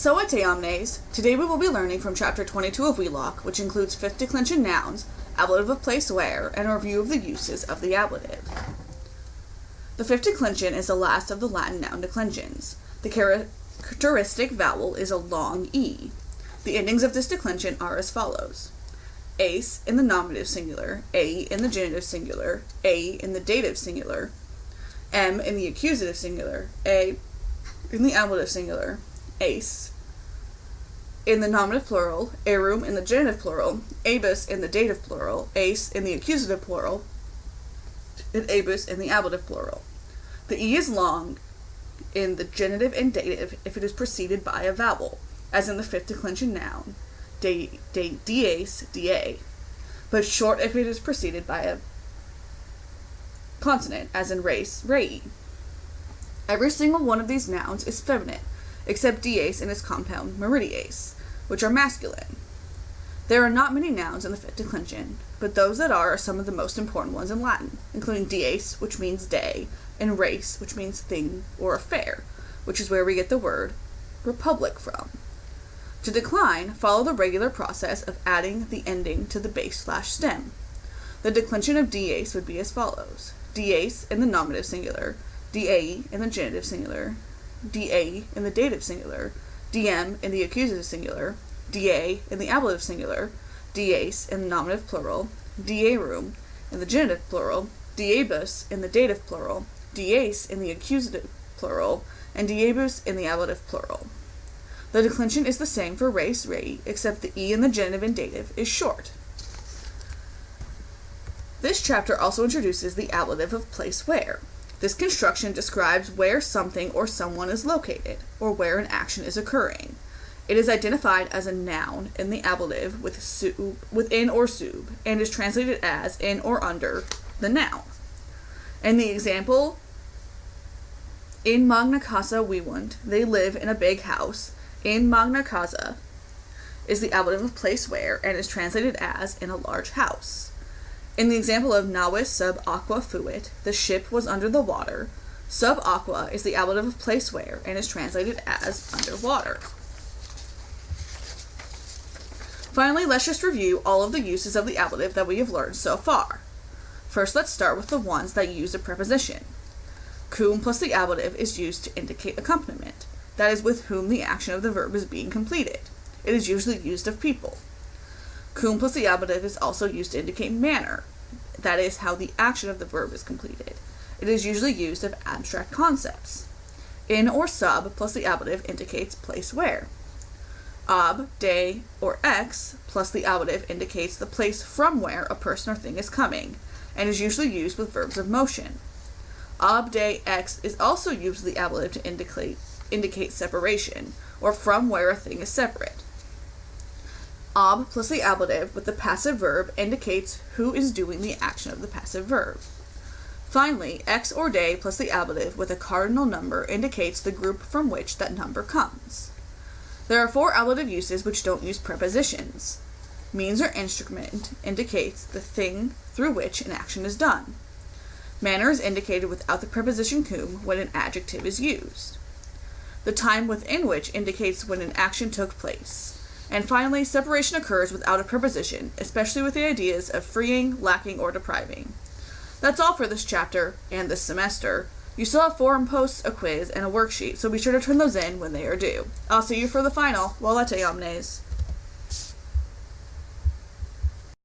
So at omnes, today we will be learning from Chapter 22 of Wheelock, which includes fifth declension nouns, ablative of place where, and a review of the uses of the ablative. The fifth declension is the last of the Latin noun declensions. The characteristic vowel is a long E. The endings of this declension are as follows: ace in the nominative singular, a in the genitive singular, a in the dative singular, m in the accusative singular, a in the ablative singular, ace in the nominative plural, arum in the genitive plural, abus in the dative plural, ace in the accusative plural, and abus in the ablative plural. The E is long in the genitive and dative if it is preceded by a vowel, as in the fifth declension noun, diace, da, but short if it is preceded by a consonant, as in race, rei. Every single one of these nouns is feminine, except diace and its compound meridiace, which are masculine. There are not many nouns in the fifth declension, but those that are some of the most important ones in Latin, including diace, which means day, and race, which means thing or affair, which is where we get the word republic from. To decline, follow the regular process of adding the ending to the base/stem. The declension of diace would be as follows: diace in the nominative singular, da in the genitive singular, da in the dative singular, dm in the accusative singular, da in the ablative singular, diace in the nominative plural, diarum in the genitive plural, diabus in the dative plural, diace in the accusative plural, and diabus in the ablative plural. The declension is the same for race, rei, except the E in the genitive and dative is short. This chapter also introduces the ablative of place where. This construction describes where something or someone is located, or where an action is occurring. It is identified as a noun in the ablative with in or sub, and is translated as in or under the noun. In the example, in magna casa vivunt, they live in a big house, in magna casa is the ablative of place where, and is translated as in a large house. In the example of navis sub aqua fuit, the ship was under the water, sub aqua is the ablative of place where, and is translated as underwater. Finally, let's just review all of the uses of the ablative that we have learned so far. First, let's start with the ones that use a preposition. Cum plus the ablative is used to indicate accompaniment, that is, with whom the action of the verb is being completed. It is usually used of people. Cum plus the ablative is also used to indicate manner, that is, how the action of the verb is completed. It is usually used of abstract concepts. In or sub plus the ablative indicates place where. Ab, de, or ex plus the ablative indicates the place from where a person or thing is coming, and is usually used with verbs of motion. Ab, de, ex is also used with the ablative to indicate separation, or from where a thing is separate. Ab plus the ablative with the passive verb indicates who is doing the action of the passive verb. Finally, ex or de plus the ablative with a cardinal number indicates the group from which that number comes. There are 4 ablative uses which don't use prepositions. Means or instrument indicates the thing through which an action is done. Manner is indicated without the preposition cum when an adjective is used. The time within which indicates when an action took place. And finally, separation occurs without a preposition, especially with the ideas of freeing, lacking, or depriving. That's all for this chapter and this semester. You still have forum posts, a quiz, and a worksheet, so be sure to turn those in when they are due. I'll see you for the final. Volete omnes.